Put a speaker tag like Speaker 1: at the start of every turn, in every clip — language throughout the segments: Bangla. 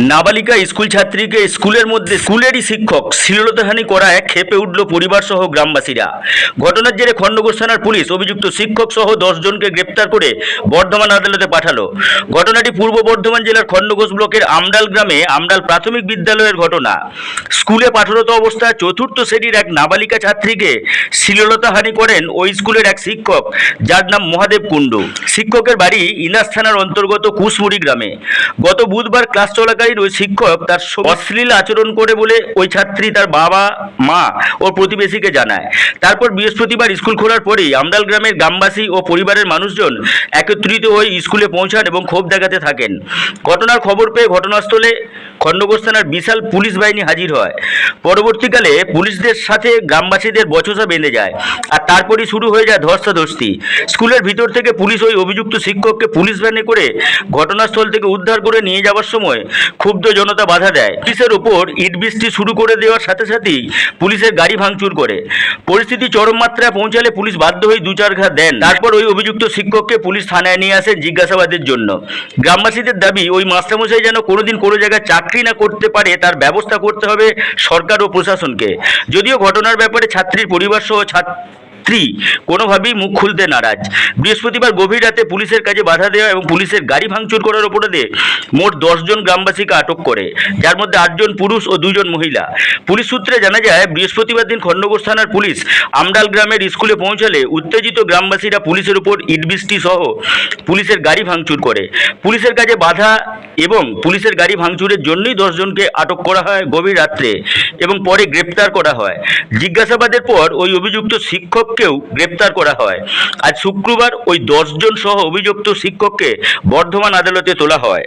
Speaker 1: নাবালিকা স্কুল ছাত্রীকে স্কুলের মধ্যে স্কুলেরই শিক্ষক শ্লীলতাহানি করায় ক্ষেপে উঠল পরিবার সহ গ্রামবাসীরা। ঘটনার জেরে খণ্ডঘোষ থানার পুলিশ অভিযুক্ত শিক্ষক সহ 10 জনকে গ্রেপ্তার করে বর্ধমান আদালতে পাঠালো। ঘটনাটি পূর্ব বর্ধমান জেলার খণ্ডঘোষ ব্লকের আমডাল গ্রামে আমডাল প্রাথমিক বিদ্যালয়ের ঘটনা। স্কুলে পাঠরত অবস্থায় চতুর্থ শ্রেণীর এক নাবালিকা ছাত্রীকে শ্লীলতাহানি করেন ওই স্কুলের এক শিক্ষক, যার নাম মহাদেব কুণ্ডু। শিক্ষকের বাড়ি ইনাস থানার অন্তর্গত কুশমুড়ি গ্রামে। গত বুধবার ক্লাস চলাকালীন ওই শিক্ষক তার অশ্লীল আচরণ করে বলে ওই ছাত্রী তার বাবা, মা ও প্রতিবেশীকে জানায়। তারপর বৃহস্পতিবার স্কুল খোলার পরেই আমডাল গ্রামের গ্রামবাসী ও পরিবারের মানুষজন একত্রিত হয়ে স্কুলে পৌঁছান এবং ক্ষোভ দেখাতে থাকেন। ঘটনার খবর পেয়ে ঘটনাস্থলে খণ্ডঘোষ থানার বিশাল পুলিশ বাহিনী হাজির হয়। পরবর্তীকালে পুলিশদের সাথে গ্রামবাসীদের বচসা বেঁধে যায়, আর তারপরই শুরু হয়ে যায় ধস্তাধস্তি। স্কুলের ভিতর থেকে পুলিশ ওই অভিযুক্ত শিক্ষককে পুলিশ ভ্যানে করে ঘটনাস্থল থেকে উদ্ধার করে নিয়ে যাওয়ার সময় ক্ষুব্ধ জনতা বাধা দেয়। পুলিশের ওপর ইট বৃষ্টি শুরু করে দেওয়ার সাথে সাথেই পুলিশের গাড়ি ভাঙচুর করে। পরিস্থিতি চরম মাত্রায় পৌঁছালে পুলিশ বাধ্য হয়ে 2-4 ঘা দেন। তারপর ওই অভিযুক্ত শিক্ষককে পুলিশ থানায় নিয়ে আসেন জিজ্ঞাসাবাদের জন্য। গ্রামবাসীদের দাবি, ওই মাস্টারমশাই যেন কোনোদিন কোনো জায়গায় চাকরি না করতে পারে তার ব্যবস্থা করতে হবে সরকার ও প্রশাসনকে। যদিও ঘটনার ব্যাপারে ছাত্রীর পরিবার সহ ছাত্রী কোনোভাবেই মুখ খুলতে নারাজ। বৃহস্পতিবার গভীর রাতে পুলিশের কাজে বাধা দেওয়া এবং পুলিশের গাড়ি ভাঙচুর করার অপরাধে মোট 10 জন গ্রামবাসীকে আটক করে, যার মধ্যে 8 জন পুরুষ ও 2 জন মহিলা। পুলিশ সূত্রে জানা যায়, বৃহস্পতিবার দিন খণ্ডঘোষ থানার পুলিশ আমডাল গ্রামের স্কুলে পৌঁছালে উত্তেজিত গ্রামবাসীরা পুলিশের উপর ইট বৃষ্টি সহ পুলিশের গাড়ি ভাঙচুর করে। পুলিশের কাজে বাধা এবং পুলিশের গাড়ি ভাঙচুরের জন্যই 10 জনকে আটক করা হয় গভীর রাত্রে এবং পরে গ্রেপ্তার করা হয়। জিজ্ঞাসাবাদের পর ওই অভিযুক্ত শিক্ষককেও গ্রেপ্তার করা হয়। আজ শুক্রবার ওই 10 জন সহ অভিযুক্ত শিক্ষককে বর্ধমান আদালতে তোলা হয়।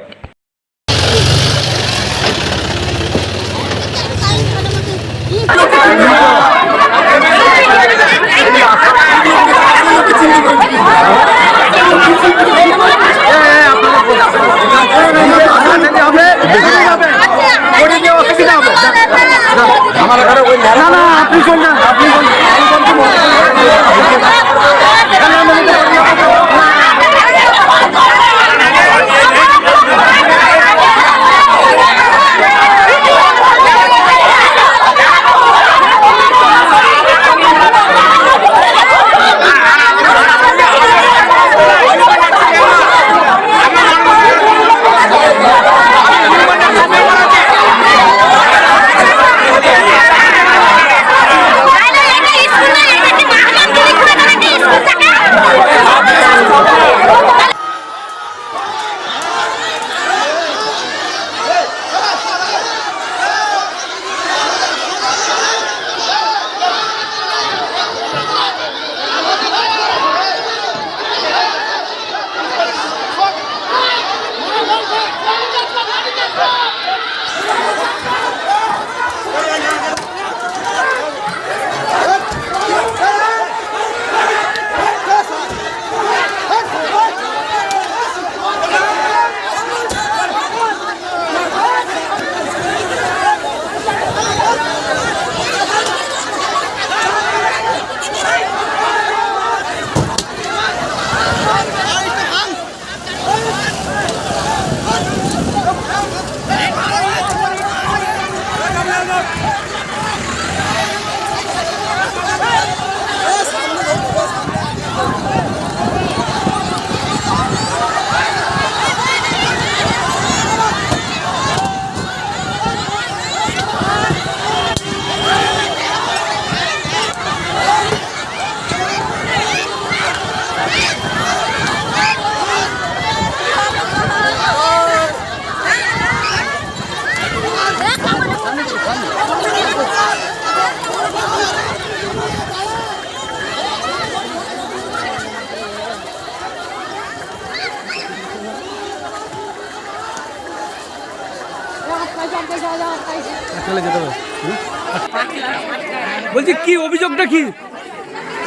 Speaker 2: বলছি কি অভিযোগটা কি?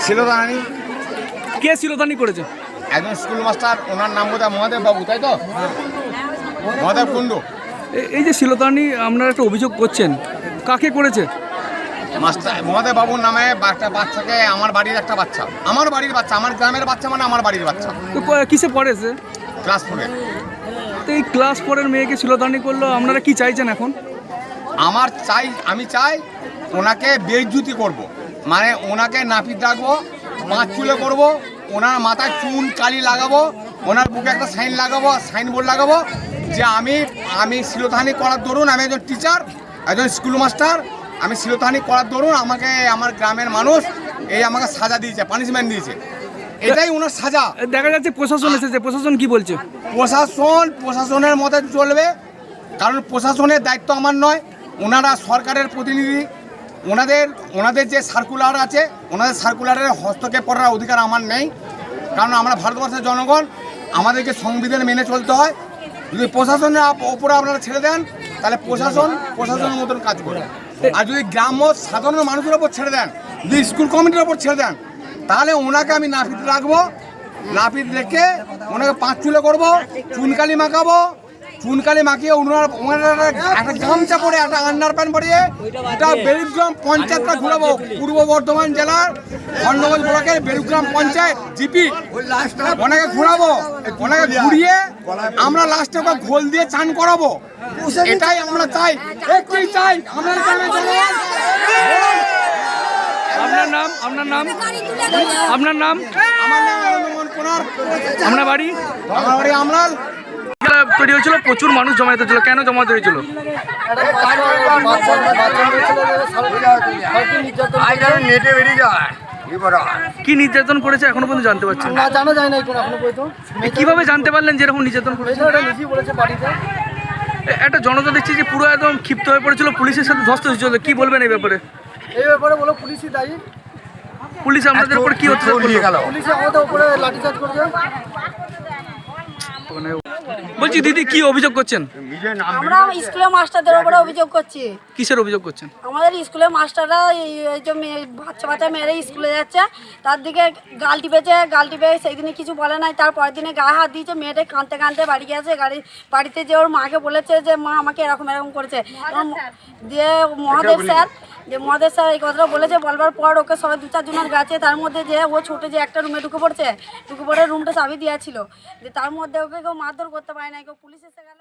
Speaker 3: শ্লীলতাহানি।
Speaker 2: কে শ্লীলতাহানি করেছে?
Speaker 3: একজন স্কুল মাস্টার, ওনার নাম বোধহয় মহাদেব বাবু, তাই তো? মহাদেব কুণ্ডু।
Speaker 2: এই যে শ্লীলতাহানি আপনারা একটা অভিযোগ করছেন, কাকে করেছে?
Speaker 3: মাস্টার মহাদেব বাবুর নামে একটা বাচ্চাকে, আমার বাড়ির একটা বাচ্চা, আমার গ্রামের বাচ্চা, মানে আমার বাড়ির বাচ্চা।
Speaker 2: তো কিসে পড়েছে?
Speaker 3: ক্লাস 4-এ।
Speaker 2: তো এই ক্লাস 4-এর মেয়েকে শ্লীলতাহানি করলো, আপনারা কি চাইছেন এখন?
Speaker 3: আমি চাই ওনাকে বেইজ্জতি করব, মানে ওনাকে নাপিত রাখবো, পাঁচ চুলে করবো, ওনার মাথায় চুন কালি লাগাবো, ওনার বুকে একটা সাইনবোর্ড লাগাবো যে আমি শ্লীলতাহানি করার দরুন, আমি একজন টিচার, একজন স্কুল মাস্টার, আমি শ্লীলতাহানি করার দরুন আমাকে আমার গ্রামের মানুষ আমাকে সাজা দিয়েছে, পানিশমেন্ট দিয়েছে, এটাই ওনার সাজা।
Speaker 2: দেখা যাচ্ছে প্রশাসন এসেছে, প্রশাসন কি বলছে?
Speaker 3: প্রশাসনের মতে চলবে, কারণ প্রশাসনের দায়িত্ব আমার নয়, ওনারা সরকারের প্রতিনিধি, ওনাদের যে সার্কুলার আছে, ওনাদের সার্কুলারের হস্তক্ষেপ করার অধিকার আমার নেই, কারণ আমরা ভারতবর্ষের জনগণ, আমাদেরকে সংবিধান মেনে চলতে হয়। যদি প্রশাসনের ওপরে আপনারা ছেড়ে দেন তাহলে প্রশাসনের মতন কাজ করে, আর যদি গ্রাম্য সাধারণ মানুষের ওপর ছেড়ে দেন, যদি স্কুল কমিটির ওপর ছেড়ে দেন, তাহলে ওনাকে আমি নাপিত রাখবো, নাপিত রেখে ওনাকে পাঁচ চুলে করবো, চুনকালি মাখাবো, চুনকালি মাখিয়ে ওনারা একটা গামছা পরে একটা আন্ডার প্যান্ট পরিয়ে এটা বেলুগ্রাম পঞ্চায়েতটা ঘুরাবো, পূর্ব বর্ধমান জেলার খণ্ডগঞ্জ ব্লকের বেলুগ্রাম পঞ্চায়েত জিপি, ওনাকে ঘুরাবো, ওনাকে ঘুরিয়ে আমরা লাস্টে ওকে ঘোল দিয়ে চান করাবো, এটাই আমরা চাই, একটাই চাই আমাদের গ্রামের জনগণ।
Speaker 2: আপনার নাম?
Speaker 3: আমার নাম আনন্দমোহন কুমার।
Speaker 2: আপনার বাড়ি?
Speaker 3: আমার বাড়ি আমরাল।
Speaker 2: তৈরি হয়েছিল, প্রচুর মানুষ জমায়েত হয়েছিল, কেন জমায়েত হয়েছিল?
Speaker 4: নেটে বেরিয়ে যায়
Speaker 2: কি নির্যাতন করেছে এখনো পর্যন্ত জানতে পারছেন
Speaker 4: না, জানা যায় না এখনো পর্যন্ত।
Speaker 2: কিভাবে জানতে পারলেন যে এরকম নির্যাতন করেছে?
Speaker 4: নিজেই বলেছে বাড়িতে।
Speaker 2: একটা জনতা দেখছি যে পুরো একদম ক্ষিপ্ত হয়ে পড়েছিল, পুলিশের সাথে ধস্ত হয়েছিল, কি বলবেন এই ব্যাপারে?
Speaker 4: এই ব্যাপারে বলো পুলিশই দায়ী।
Speaker 2: পুলিশ আপনাদের উপর কি হচ্ছে?
Speaker 4: পুলিশ আমাদের উপরে লাঠিচার্জ করছে।
Speaker 2: বলছি দিদি, কি অভিযোগ করছেন?
Speaker 5: আমরা স্কুলের মাস্টারদের উপরে অভিযোগ করছি।
Speaker 2: কিসের অভিযোগ করছেন?
Speaker 5: আমাদের স্কুলের মাস্টাররা এই যে বাচ্চা মেয়েরা স্কুলে যাচ্ছে, তার দিকে গাল টিপে সেই দিনে কিছু বলে নাই, তারপরের দিনে গায়ে হাত দিয়েছে, মেয়েটা কাঁদতে বাড়ি গেছে, বাড়িতে যে ওর মাকে বলেছে যে মা আমাকে এরকম করেছে, দিয়ে মহাদেব স্যার এই কথাটা বলেছে, বলবার পর ওকে সবাই 2-4 জনের গাছে, তার মধ্যে যে ও ছোটো যে একটা রুমে ঢুকে পড়ে রুমটা চাবি দেওয়া ছিল, যে তার মধ্যে ওকে কেউ মারধর করতে পারে না, কেউ পুলিশ এসে গেল।